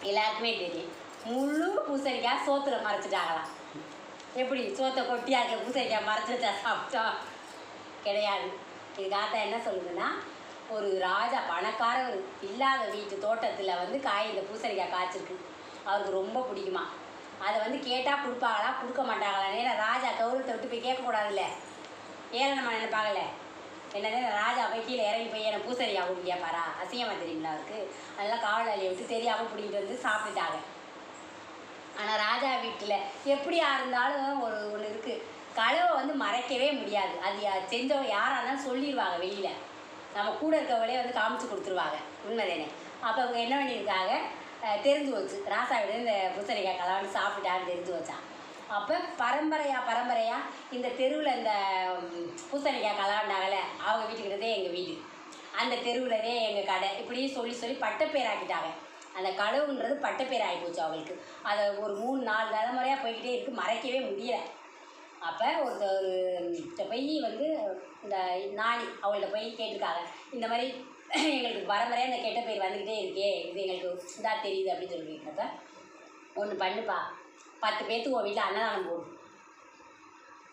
எல்லாருக்குமே தெரியும். முழு பூசணிக்காய் சோத்தில் மறைச்சிட்டாங்களாம். எப்படி சோத்தை கொட்டியாக இருக்க பூசணிக்காய் மறைச்சி வச்சா சாப்பிட்டோம்? கிடையாது. இதுக்காகத்தான் என்ன சொல்லுதுன்னா, ஒரு ராஜா பணக்காரர் இல்லாத வீட்டு தோட்டத்தில் வந்து இந்த பூசணிக்காய் காய்ச்சிருக்கு. அவருக்கு ரொம்ப பிடிக்குமா. அதை வந்து கேட்டால் கொடுப்பாங்களா கொடுக்க மாட்டாங்களா? ஏன்னா ராஜா கௌரவத்தை விட்டு போய் கேட்கக்கூடாதுல்ல. ஏழை நம்ம நினைப்பாங்கல்ல, என்னது ராஜா போய் கீழே இறங்கி போய் எனக்கு பூசணிக்காய் கொடுக்க கேட்பாரா? அசிங்கமாக தெரியுங்களா அவருக்கு? அதெல்லாம் காவலாளியை விட்டு தெரியாமல் பிடிக்கிட்டு வந்து சாப்பிட்டுட்டாங்க. ஆனால் ராஜா வீட்டில் எப்படியா இருந்தாலும் ஒன்று இருக்குது, களவை வந்து மறைக்கவே முடியாது. அது செஞ்சவங்க யாராக இருந்தாலும் சொல்லிடுவாங்க வெளியில். நம்ம கூட இருக்கவங்களே வந்து காமிச்சு கொடுத்துருவாங்க. உண்மைதானே? அப்போ அவங்க என்ன பண்ணியிருக்காங்க, தெரிஞ்சு வச்சு ராசா வீடு இந்த பூசணிக்காய் கலவாண்டு சாப்பிட்டுட்டான்னு தெரிஞ்சு வச்சான். அப்போ பரம்பரையாக இந்த தெருவில் இந்த பூசணிக்காய் கலவாண்டாங்கல்ல, அவங்க வீட்டுக்கிட்டதே எங்கள் வீடு, அந்த தெருவில்தே எங்கள் கடை, இப்படி சொல்லி பட்டப்பேராக்கிட்டாங்க. அந்த களவுன்றது பட்டப்பேர் ஆகிப்போச்சு அவங்களுக்கு. அதை ஒரு 3-4 தலைமுறையாக போய்கிட்டே இருக்குது, மறைக்கவே முடியலை. அப்போ ஒருத்தர் போய் வந்து இந்த நாணி அவங்கள்ட்ட போய் கேட்டிருக்காங்க, இந்த மாதிரி எங்களுக்கு பரம்பரையாக இந்த கெட்ட பேர் வந்துக்கிட்டே இருக்கே, இது எங்களுக்கு இதாக தெரியுது அப்படின்னு சொல்லியிருக்கப்ப, ஒன்று பண்ணுப்பா, 10 பேர்த்துக்கு உன் வீட்டில் அன்னதானம் போடும்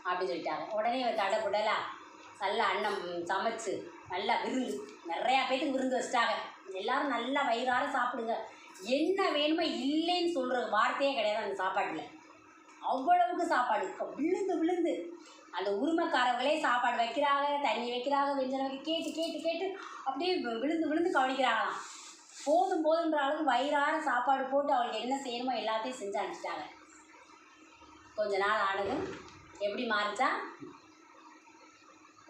அப்படின்னு சொல்லிட்டாங்க. உடனே தடை போடலாம், நல்லா அன்னம் சமைச்சு நல்லா விருந்து, நிறையா பேர்த்துக்கு விருந்து வச்சுட்டாங்க. எல்லோரும் நல்லா வயிறார சாப்பிடுங்க, என்ன வேணுமோ இல்லைன்னு சொல்கிற வார்த்தையே கிடையாது அந்த சாப்பாட்டில். அவ்வளவுக்கு சாப்பாடு விழுந்து அந்த உரிமைக்காரங்களே சாப்பாடு வைக்கிறாங்க, தண்ணி வைக்கிறாங்க, வெஞ்சனம் கேட்டு அப்படியே விழுந்து கவனிக்கிறாங்களாம். போதுன்ற அளவுக்கு வயிறார சாப்பாடு போட்டு அவங்களுக்கு என்ன செய்யணுமோ எல்லாத்தையும் செஞ்சு அனுப்பிச்சிட்டாங்க. கொஞ்ச நாள் ஆனதும் எப்படி மாறிச்சா,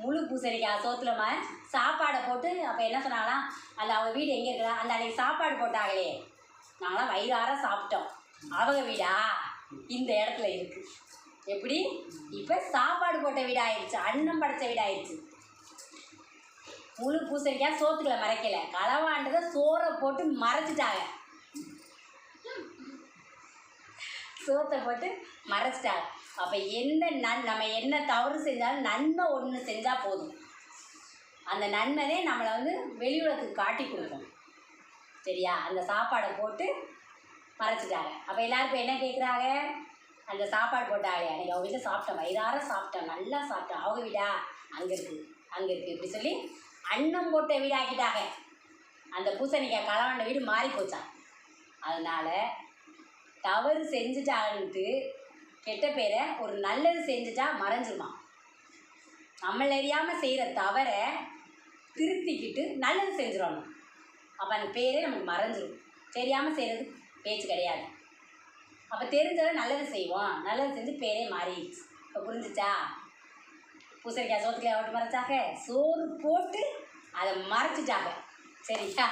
முழு பூசணிக்காய் சோத்தில் சாப்பாடை போட்டு. அப்போ என்ன சொன்னாங்களாம், அந்த அவங்க வீடு எங்கே இருக்கலாம், அந்த அன்றைக்கி சாப்பாடு போட்டாங்களே, நாங்களாம் வயிறார சாப்பிட்டோம், அவங்க வீடா இந்த இடத்துல இருக்குது. எப்படி இப்போ சாப்பாடு போட்ட வீடாகிடுச்சு, அன்னம் படைத்த வீடாகிடுச்சு. முழு பூசணிக்காய் சோத்துக்களை மறைக்கலை, களவாண்டதை சோறை போட்டு மறைச்சிட்டாங்க. சோத்தை போட்டு மறைச்சிட்டாங்க. அப்போ நம்ம என்ன தவறு செஞ்சாலும் நன்மை ஒன்று செஞ்சால் போதும், அந்த நன்மைதே நம்மளை வந்து வெளியுலகத்துக்கு காட்டி கொடுக்கும். சரியா? அந்த சாப்பாடை போட்டு மறைச்சிட்டாங்க. அப்போ எல்லோரும் இப்போ என்ன கேட்குறாங்க, அந்த சாப்பாடு போட்டாங்களே அன்றைக்கி அவங்க வீட்டில் சாப்பிட்டோம், வயிறார சாப்பிட்டோம், நல்லா சாப்பிட்டோம், அவங்க வீடா அங்கே இருக்குது இப்படி சொல்லி அன்னம் போட்ட வீடாக்கிட்டாங்க. அந்த பூசணிக்காய் களவாண்ட வீடு மாறி போச்சான். அதனால் தவறு செஞ்சுட்டான்ட்டு கெட்ட பேரை ஒரு நல்லது செஞ்சுட்டா மறைஞ்சிருமா. நம்மள அறியாமல் செய்கிற தவறை திருத்திக்கிட்டு நல்லது செஞ்சிடணும். அப்போ அந்த பேரே நமக்கு மறைஞ்சிடும். தெரியாமல் செய்கிறது பேச்சு கிடையாது. அப்போ தெரிஞ்சதை நல்லது செய்வோம், நல்லது செஞ்சு பேரே மாறிடுச்சு. இப்போ புரிஞ்சிச்சா? பூசணிக்காய் சோத்துக்காய் ஓட்டு மறைச்சாக, சோறு போட்டு அதை மறைச்சிட்டாங்க. சரியா?